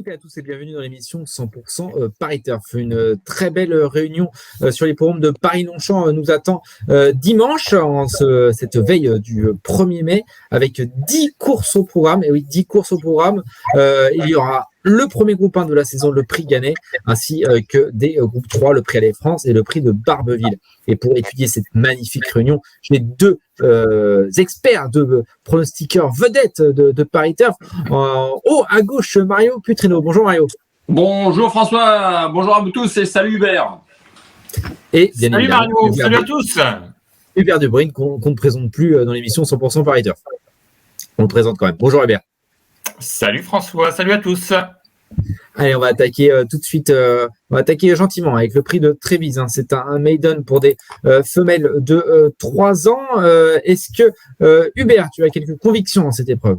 toutes et à tous et bienvenue dans l'émission 100% Paris Turf. Une très belle réunion sur les forums de Paris-Longchamp nous attend dimanche, cette veille du 1er mai, avec 10 courses au programme. Et oui, 10 courses au programme. Il y aura le premier groupe 1 de la saison, le prix Gannet, ainsi que des groupes 3, le prix Allez France et le prix de Barbeville. Et pour étudier cette magnifique réunion, j'ai deux experts, deux pronostiqueurs vedettes de Paris Turf. Haut à gauche, Mario Putrino. Bonjour Mario. Bonjour François, bonjour à vous tous et salut Hubert. Et bien salut Mario, salut à tous. Hubert Debrine, qu'on ne présente plus dans l'émission 100% Paris Turf. On le présente quand même. Bonjour Hubert. Salut François, salut à tous. Allez, on va attaquer tout de suite. On va attaquer gentiment avec le prix de Trévise. C'est un maiden pour des femelles de 3 ans. Est-ce que, Hubert, tu as quelques convictions dans cette épreuve?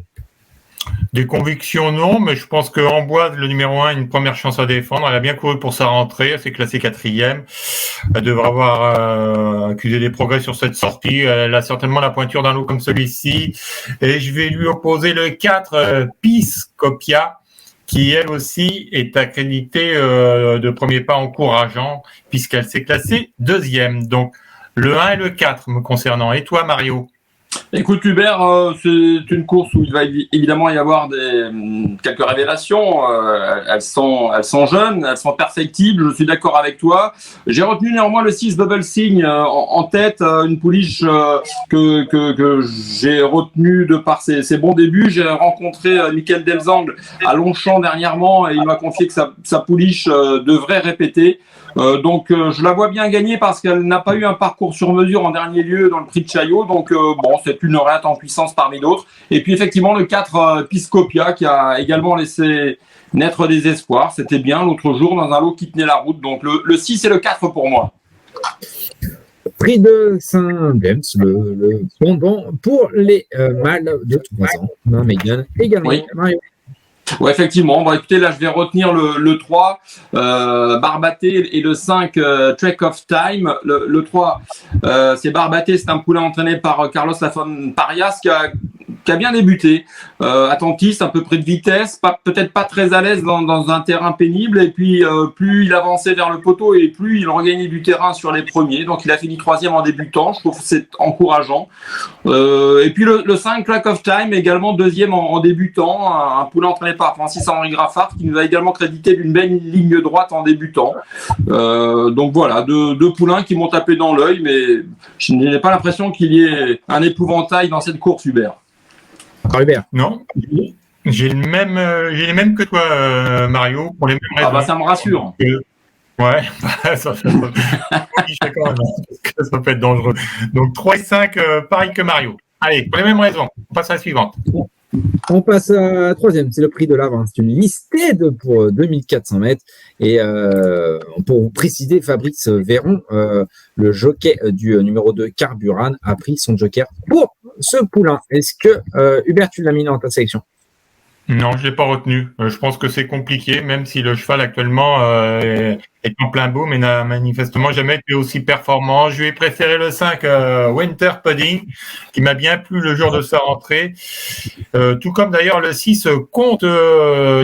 Des convictions, non, mais je pense qu'en bois, le numéro 1 a une première chance à défendre. Elle a bien couru pour sa rentrée, elle s'est classée 4e. Elle devrait avoir accusé des progrès sur cette sortie. Elle a certainement la pointure d'un lot comme celui-ci. Et je vais lui opposer le 4, Piscopia, qui elle aussi est accréditée de premier pas encourageant, puisqu'elle s'est classée 2e. Donc le 1 et le 4 me concernant. Et toi Mario? Écoute Hubert, c'est une course où il va évidemment y avoir quelques révélations. Elles sont jeunes, elles sont perfectibles, je suis d'accord avec toi. J'ai retenu néanmoins le 6 Bubble Signe en tête, une pouliche que j'ai retenue de par ses bons débuts. J'ai rencontré Michael Delzang à Longchamp dernièrement et il m'a confié que sa pouliche devrait répéter. Donc je la vois bien gagner parce qu'elle n'a pas eu un parcours sur mesure en dernier lieu dans le prix de Chaillot. Donc bon, c'est une rate en puissance parmi d'autres. Et puis effectivement le 4 Piscopia qui a également laissé naître des espoirs. C'était bien l'autre jour dans un lot qui tenait la route. Donc le 6 et le 4 pour moi. Prix de Saint-James, le bonbon pour les mâles de 3 ans. Megan également. Oui. Mario. Ouais, effectivement. Bon, écoutez, là, je vais retenir le 3, Barbaté, et le 5, Trek of Time. Le 3, c'est Barbaté, c'est un poulain entraîné par Carlos Lafon Parias qui a bien débuté, attentiste, un peu près de vitesse, peut-être pas très à l'aise dans un terrain pénible, et puis plus il avançait vers le poteau et plus il regagnait du terrain sur les premiers, donc il a fini 3e en débutant, je trouve que c'est encourageant. Et puis le 5, Crack of Time, également 2e en débutant, un poulain entraîné par Francis-Henri Graffard, qui nous a également crédité d'une belle ligne droite en débutant. Donc voilà, deux poulains qui m'ont tapé dans l'œil, mais je n'ai pas l'impression qu'il y ait un épouvantail dans cette course, Hubert. Hubert. Non, j'ai les mêmes que toi, Mario, pour les mêmes raisons. Ah bah ça me rassure. Ouais, ça peut être dangereux. Donc 3 et 5, pareil que Mario. Allez, pour les mêmes raisons, on passe à la suivante. On passe à la 3e, c'est le prix de l'Avre. C'est une listed pour 2400 mètres. Et pour préciser, Fabrice Véron, le jockey du numéro 2, Carburan, a pris son joker pour ce poulain. Est-ce que, Hubert, tu l'as mis dans ta sélection? Non, je ne l'ai pas retenu. Je pense que c'est compliqué, même si le cheval actuellement est en plein boom et n'a manifestement jamais été aussi performant. Je lui ai préféré le 5 Winter Pudding, qui m'a bien plu le jour de sa rentrée. Tout comme d'ailleurs le 6 Comte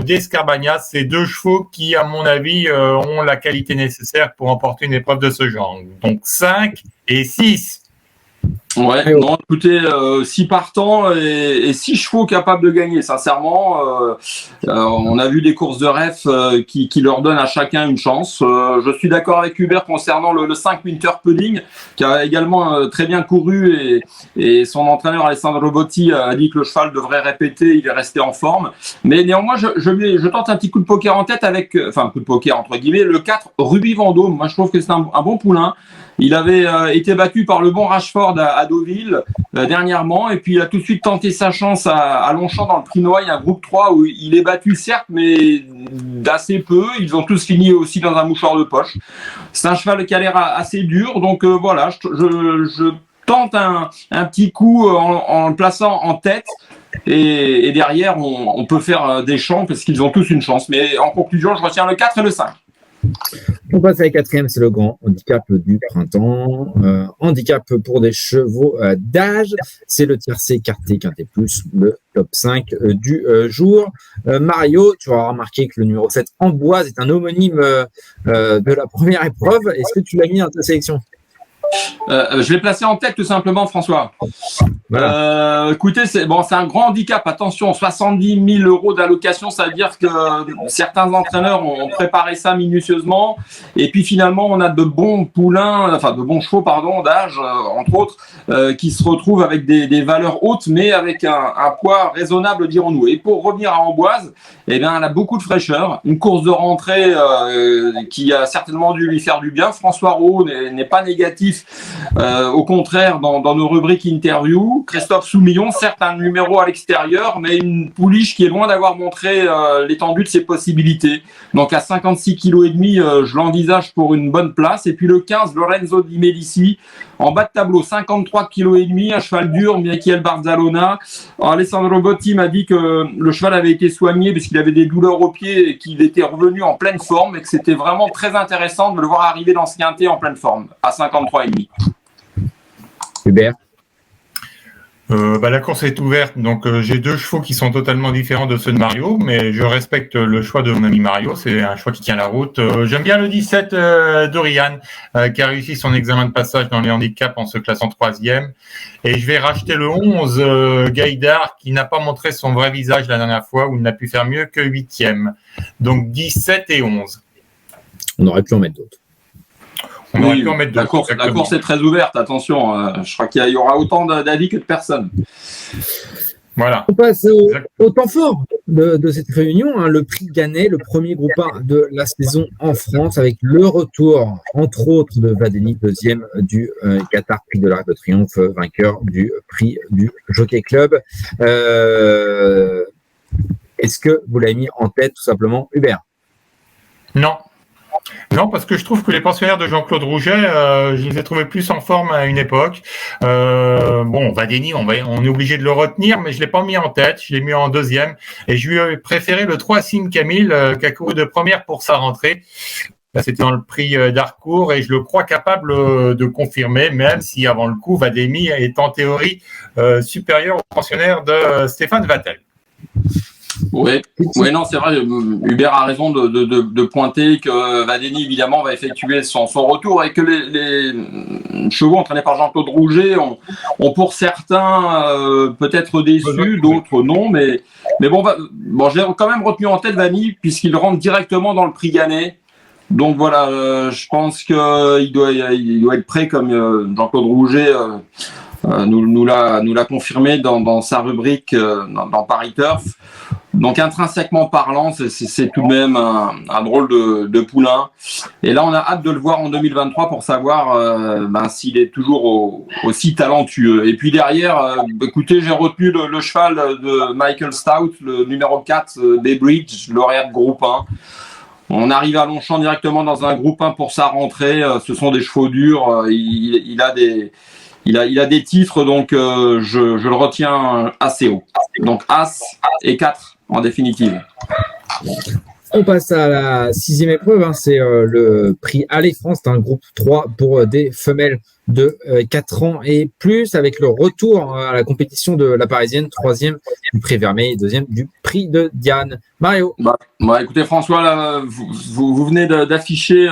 d'Escarbagnas. C'est 2 chevaux qui, à mon avis, ont la qualité nécessaire pour remporter une épreuve de ce genre. Donc 5 et 6. Ouais, non, écoutez, 6 partants et 6 chevaux capables de gagner, sincèrement. On a vu des courses de ref qui leur donnent à chacun une chance. Je suis d'accord avec Hubert concernant le 5 Winter Pudding, qui a également très bien couru et son entraîneur Alessandro Botti a dit que le cheval devrait répéter, il est resté en forme. Mais néanmoins, je tente un petit coup de poker en tête avec, enfin, un coup de poker entre guillemets, le 4 Ruby Vendôme. Moi, je trouve que c'est un bon poulain. Il avait été battu par le bon Rashford à Deauville dernièrement, et puis il a tout de suite tenté sa chance à Longchamp dans le prix Noailles, un groupe 3 où il est battu certes, mais d'assez peu. Ils ont tous fini aussi dans un mouchoir de poche. C'est un cheval qui a l'air assez dur, donc voilà, je tente un petit coup en le plaçant en tête. Et derrière, on peut faire des champs parce qu'ils ont tous une chance. Mais en conclusion, je retiens le 4 et le 5. On passe à la quatrième, c'est le grand handicap du printemps. Handicap pour des chevaux d'âge, c'est le tiercé quarté quinté plus, le top 5 du jour. Mario, tu auras remarqué que le numéro 7, Amboise, est un homonyme de la première épreuve. Est-ce que tu l'as mis dans ta sélection? Je l'ai placé en tête tout simplement, François. Voilà. Écoutez, c'est un grand handicap. Attention, 70 000 euros d'allocation, ça veut dire que certains entraîneurs ont préparé ça minutieusement. Et puis finalement, on a de bons de bons chevaux, d'âge, entre autres, qui se retrouvent avec des valeurs hautes, mais avec un poids raisonnable, dirons-nous. Et pour revenir à Amboise, elle a beaucoup de fraîcheur. Une course de rentrée qui a certainement dû lui faire du bien. François Roux n'est pas négatif. Au contraire, dans nos rubriques interview, Christophe Soumillon, certes un numéro à l'extérieur, mais une pouliche qui est loin d'avoir montré l'étendue de ses possibilités. Donc à 56,5 kg, je l'envisage pour une bonne place. Et puis le 15, Lorenzo Di Medici, en bas de tableau, 53,5 kg, un cheval dur, Michael Barzalona. Alessandro Botti m'a dit que le cheval avait été soigné puisqu'il avait des douleurs au pied et qu'il était revenu en pleine forme et que c'était vraiment très intéressant de le voir arriver dans ce quintet en pleine forme, à 53,5. Hubert? La course est ouverte, donc j'ai deux chevaux qui sont totalement différents de ceux de Mario, mais je respecte le choix de mon ami Mario, c'est un choix qui tient la route. J'aime bien le 17 Dorian, qui a réussi son examen de passage dans les handicaps en se classant 3e, et je vais racheter le 11 Gaïdar, qui n'a pas montré son vrai visage la dernière fois, où il n'a pu faire mieux que 8e. Donc 17 et 11. On aurait pu en mettre d'autres. La course est très ouverte, attention. Je crois qu'il y aura autant d'avis que de personnes. Voilà. On passe au temps fort de cette réunion, le prix Gannet, le premier groupe 1 de la saison en France, avec le retour, entre autres, de Vadeni, deuxième du Qatar Prix de l'Arc de Triomphe, vainqueur du prix du Jockey Club. Est-ce que vous l'avez mis en tête, tout simplement, Hubert? Non, parce que je trouve que les pensionnaires de Jean-Claude Rouget, je les ai trouvés plus en forme à une époque. Vadeni, on est obligé de le retenir, mais je l'ai pas mis en tête, je l'ai mis en deuxième. Et je lui ai préféré le 3 Sim Camille, qui a couru de première pour sa rentrée. C'était dans le prix d'Harcourt et je le crois capable de confirmer, même si avant le coup, Vadeni est en théorie supérieur au pensionnaire de Stéphane Vattel. Oui, non, c'est vrai. Hubert a raison de pointer que Vadeni, évidemment, va effectuer son retour et que les chevaux entraînés par Jean-Claude Rouget ont pour certains peut-être déçus, d'autres non. Mais bon, j'ai quand même retenu en tête Vadeni puisqu'il rentre directement dans le prix Gannet. Donc voilà, je pense qu'il doit être prêt comme Jean-Claude Rouget nous l'a confirmé dans sa rubrique dans Paris Turf. Donc intrinsèquement parlant, c'est tout de même un drôle de poulain. Et là, on a hâte de le voir en 2023 pour savoir s'il est toujours aussi talentueux. Et puis derrière, écoutez, j'ai retenu le cheval de Michael Stout, le numéro 4, Baybridge, lauréat de groupe 1. On arrive à Longchamp directement dans un groupe 1 pour sa rentrée. Ce sont des chevaux durs. Il a des titres, donc je le retiens assez haut. Donc As et 4 en définitive. On passe à la 6e épreuve, c'est le prix Allez France, c'est un groupe 3 pour des femelles de 4 ans et plus, avec le retour à la compétition de la Parisienne, 3e du prix Vermeil, 2e du prix de Diane. Mario. Écoutez François, là, vous venez d'afficher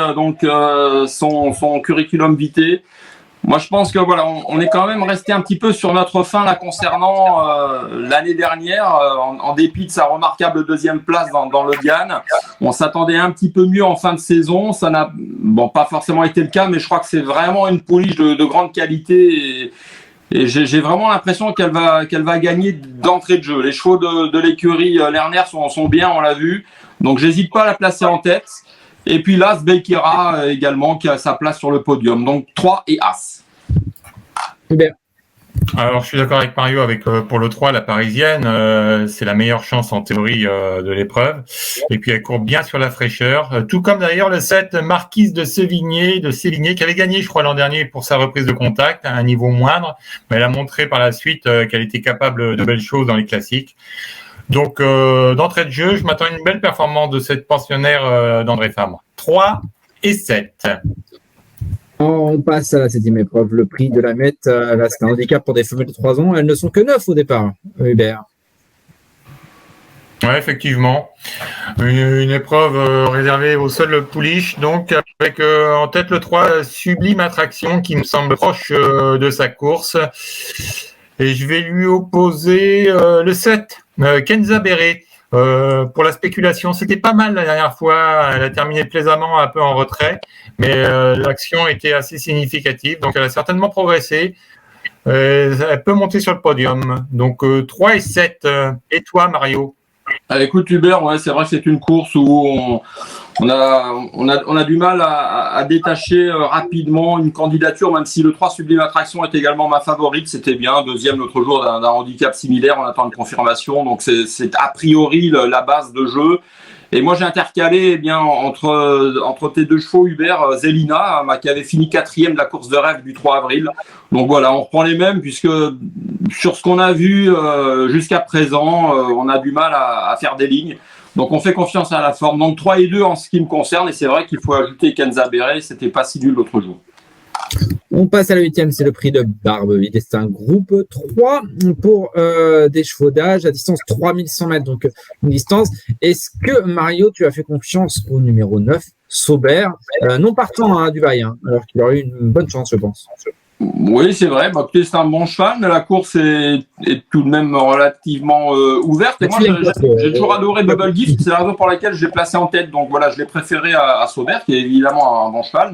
son curriculum vitae. Moi, je pense que voilà, on est quand même resté un petit peu sur notre faim là concernant l'année dernière, en dépit de sa remarquable 2e place dans le Diane. On s'attendait un petit peu mieux en fin de saison. Ça n'a pas forcément été le cas, mais je crois que c'est vraiment une pouliche de grande qualité. Et j'ai vraiment l'impression qu'elle va gagner d'entrée de jeu. Les chevaux de l'écurie Lerner sont bien, on l'a vu. Donc, j'hésite pas à la placer en tête. Et puis l'As Beikira également qui a sa place sur le podium. Donc 3 et As. Hubert. Alors je suis d'accord avec Mario pour le 3, la Parisienne. C'est la meilleure chance en théorie de l'épreuve. Et puis elle court bien sur la fraîcheur. Tout comme d'ailleurs le 7 Marquise de Sévigné qui avait gagné je crois l'an dernier pour sa reprise de contact à un niveau moindre. Mais elle a montré par la suite qu'elle était capable de belles choses dans les classiques. Donc, d'entrée de jeu, je m'attends à une belle performance de cette pensionnaire d'André Fabre. 3 et 7. On passe à la 7e épreuve, le prix de la Mette. Là, c'est un handicap pour des femelles de 3 ans. Elles ne sont que 9 au départ, Hubert. Oui, effectivement. Une épreuve réservée au seul pouliche, donc avec en tête le 3, Sublime Attraction, qui me semble proche de sa course. Et je vais lui opposer le 7, Kenza Béré. Pour la spéculation, c'était pas mal la dernière fois. Elle a terminé plaisamment, un peu en retrait, mais l'action était assez significative, donc elle a certainement progressé. Elle peut monter sur le podium. Donc 3 et 7. Et toi, Mario? Écoute Hubert, ouais, c'est vrai que c'est une course où on a du mal à détacher rapidement une candidature, même si le 3 Sublime Attraction est également ma favorite. C'était bien, deuxième l'autre jour d'un handicap similaire, on attend une confirmation, donc c'est a priori la base de jeu. Et moi j'ai intercalé entre tes deux chevaux Hubert, Zelina, qui avait fini 4e de la course de rêve du 3 avril. Donc voilà, on reprend les mêmes puisque sur ce qu'on a vu jusqu'à présent, on a du mal à faire des lignes. Donc on fait confiance à la forme. Donc 3 et 2 en ce qui me concerne, et c'est vrai qu'il faut ajouter Kenza Béré, c'était pas si nul l'autre jour. On passe à la 8e, c'est le prix de Barbe-Ville. C'est un groupe 3 pour des chevaux d'âge à distance 3100 mètres, donc une distance. Est-ce que, Mario, tu as fait confiance au numéro 9, Saubert, non partant à Dubaï, alors qu'il aurait eu une bonne chance, je pense. Oui, c'est vrai. Bah, c'est un bon cheval, mais la course est tout de même relativement ouverte. Et moi, j'ai toujours adoré Bubble Gift. C'est la raison pour laquelle je l'ai placé en tête. Donc voilà, je l'ai préféré à Saubert, qui est évidemment un bon cheval,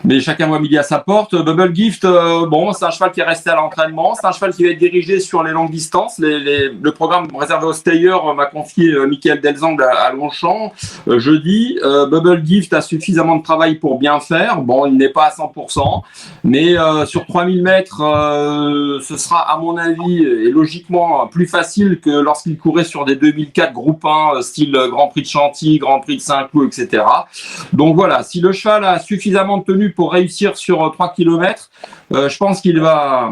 mais chacun voit midi à sa porte. Bubble Gift, bon, c'est un cheval qui est resté à l'entraînement. C'est un cheval qui va être dirigé sur les longues distances. Le programme réservé aux stayers m'a confié Michael Delzang à Longchamp jeudi. Bubble Gift a suffisamment de travail pour bien faire. Bon, il n'est pas à 100%, mais sur 3000 mètres, ce sera à mon avis et logiquement plus facile que lorsqu'il courait sur des 2004 groupe 1, style Grand Prix de Chantilly, Grand Prix de Saint-Cloud, etc. Donc voilà, si le cheval a suffisamment de tenue pour réussir sur 3 km, je pense qu'il va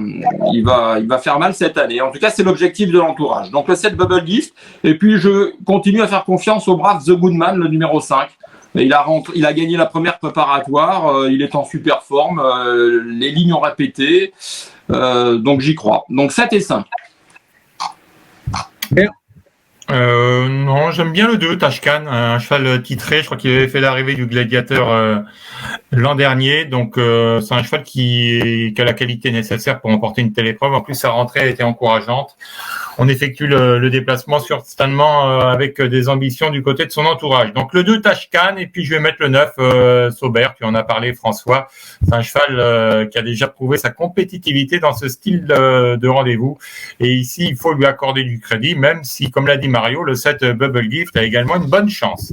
faire mal cette année. En tout cas, c'est l'objectif de l'entourage. Donc le 7 Bubble Gift, et puis je continue à faire confiance au brave The Goodman, le numéro 5. Il a gagné la première préparatoire, il est en super forme, les lignes ont répété, donc j'y crois. Donc 7 et 5. Bien. Non, j'aime bien le 2, Tashkan, un cheval titré. Je crois qu'il avait fait l'arrivée du Gladiateur l'an dernier. Donc, c'est un cheval qui a la qualité nécessaire pour emporter une telle épreuve. En plus, sa rentrée a été encourageante. On effectue le déplacement certainement avec des ambitions du côté de son entourage. Donc, le 2, Tashkan, et puis je vais mettre le 9, Saubert. Tu en as parlé, François. C'est un cheval qui a déjà prouvé sa compétitivité dans ce style de rendez-vous. Et ici, il faut lui accorder du crédit, même si, comme l'a dit Mario, le 7 Bubble Gift a également une bonne chance.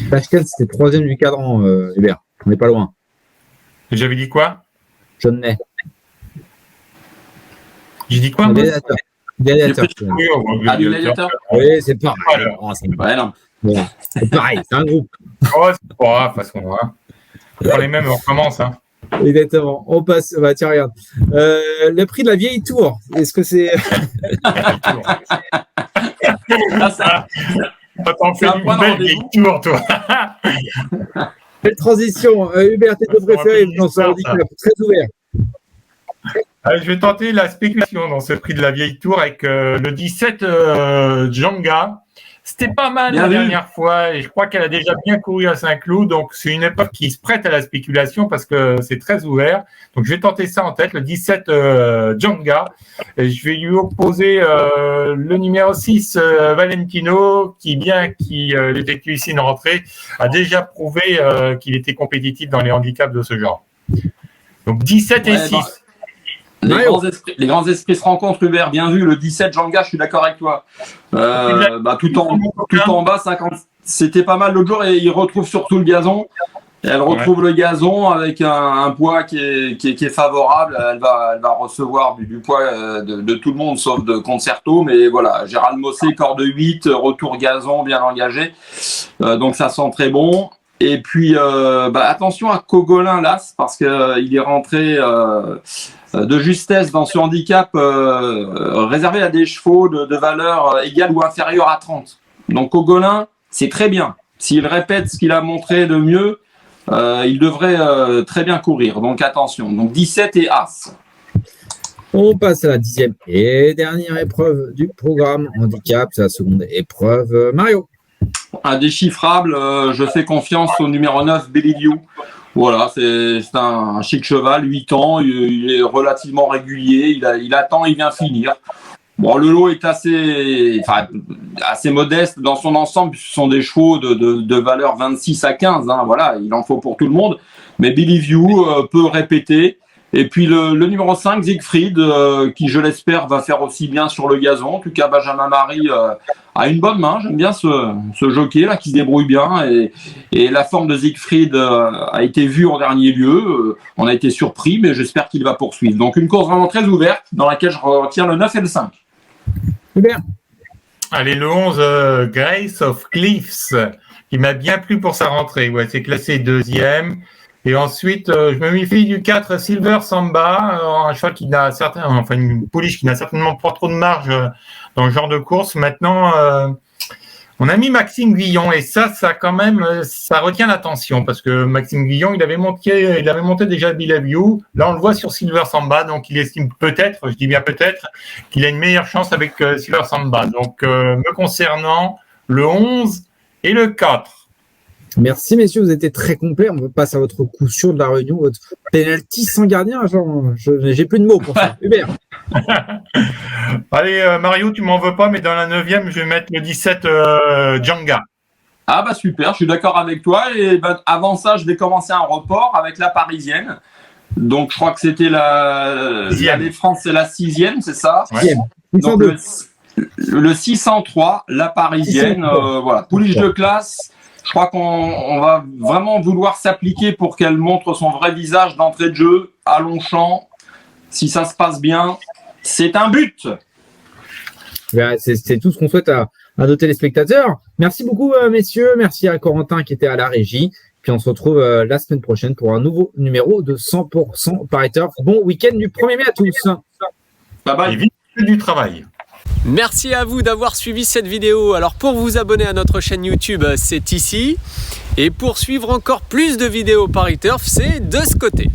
Pascal, c'était 3e du cadran, Hubert. On n'est pas loin. J'avais dit quoi? John Ney. J'ai dit quoi? Gladiateur. Gladiateur. Oui, c'est pareil. Ouais, non. Bon, c'est pareil, c'est un groupe. Oh, c'est pas grave, de toute façon. On prend les mêmes, on recommence. Exactement. On passe. Bah, tiens, regarde. Le prix de la vieille tour. Est-ce que c'est. T'en fais une belle vieille tour, toi. Belle transition. Hubert, tes deux préférés dans ce handicap très ouvert. Je vais tenter la spéculation dans ce prix de la vieille tour avec le 17 Djanga. C'était pas mal la dernière fois et je crois qu'elle a déjà bien couru à Saint-Cloud. Donc, c'est une époque qui se prête à la spéculation parce que c'est très ouvert. Donc, je vais tenter ça en tête, le 17 Djanga. Et je vais lui opposer le numéro 6 Valentino qui, bien qu'il effectue ici une rentrée, a déjà prouvé qu'il était compétitif dans les handicaps de ce genre. Donc, 17 et 6. Les grands esprits se rencontrent, Hubert. Bien vu, le 17 Djanga, je suis d'accord avec toi. Tout en bas, 50, c'était pas mal l'autre jour et il retrouve surtout le gazon. Et elle retrouve le gazon avec un poids qui est favorable. Elle va recevoir du poids de tout le monde sauf de Concerto. Mais voilà, Gérald Mossé, corde 8, retour gazon bien engagé. Donc ça sent très bon. Et puis attention à Cogolin là, parce que il est rentré de justesse dans ce handicap réservé à des chevaux de valeur égale ou inférieure à 30. Donc Cogolin, c'est très bien. S'il répète ce qu'il a montré de mieux, il devrait très bien courir. Donc attention. Donc 17 et As. On passe à la 10e et dernière épreuve du programme handicap, c'est la seconde épreuve. Mario. Indéchiffrable, je fais confiance au numéro 9, Bellevue. Voilà, c'est un chic cheval, 8 ans, il est relativement régulier, il attend, il vient finir. Bon, le lot est assez modeste dans son ensemble, ce sont des chevaux de valeur 26 à 15, hein, voilà, il en faut pour tout le monde. Mais Bellevue peut répéter. Et puis le numéro 5, Siegfried, qui je l'espère va faire aussi bien sur le gazon. En tout cas, Benjamin Marie a une bonne main. J'aime bien ce jockey là qui se débrouille bien. Et la forme de Siegfried a été vue en dernier lieu. On a été surpris, mais j'espère qu'il va poursuivre. Donc une course vraiment très ouverte dans laquelle je retiens le 9 et le 5. Super. Allez, le 11, Grace of Cliffs, qui m'a bien plu pour sa rentrée. Ouais, c'est classé 2e. Et ensuite, je me méfie du 4 Silver Samba, un cheval qui n'a une pouliche qui n'a certainement pas trop de marge dans le genre de course. Maintenant, on a mis Maxime Guillon et ça quand même, ça retient l'attention parce que Maxime Guillon, il avait monté déjà Bellevue. Là, on le voit sur Silver Samba, donc il estime peut-être, je dis bien peut-être, qu'il a une meilleure chance avec Silver Samba. Donc, me concernant, le 11 et le 4. Merci messieurs, vous étiez très complets. On passe à votre coup sûr de la réunion, votre penalty sans gardien. J'ai plus de mots pour ça. Hubert. Allez, Mario, tu m'en veux pas, mais dans la 9e, je vais mettre le 17 Djanga. Ah bah super, je suis d'accord avec toi. Et avant ça, je vais commencer un report avec la Parisienne. Donc je crois que c'était la des France, c'est la 6e, c'est ça? Ouais. Donc le 603, la Parisienne, voilà, pouliche de classe. Je crois qu'on va vraiment vouloir s'appliquer pour qu'elle montre son vrai visage d'entrée de jeu à Longchamp. Si ça se passe bien, c'est un but. C'est tout ce qu'on souhaite à nos téléspectateurs. Merci beaucoup, messieurs. Merci à Corentin qui était à la régie. Puis on se retrouve la semaine prochaine pour un nouveau numéro de 100% Paris Turf. Bon week-end du 1er mai à tous. Bye bye. Et vite du travail. Merci à vous d'avoir suivi cette vidéo. Alors pour vous abonner à notre chaîne YouTube, c'est ici. Et pour suivre encore plus de vidéos Paris Turf, c'est de ce côté.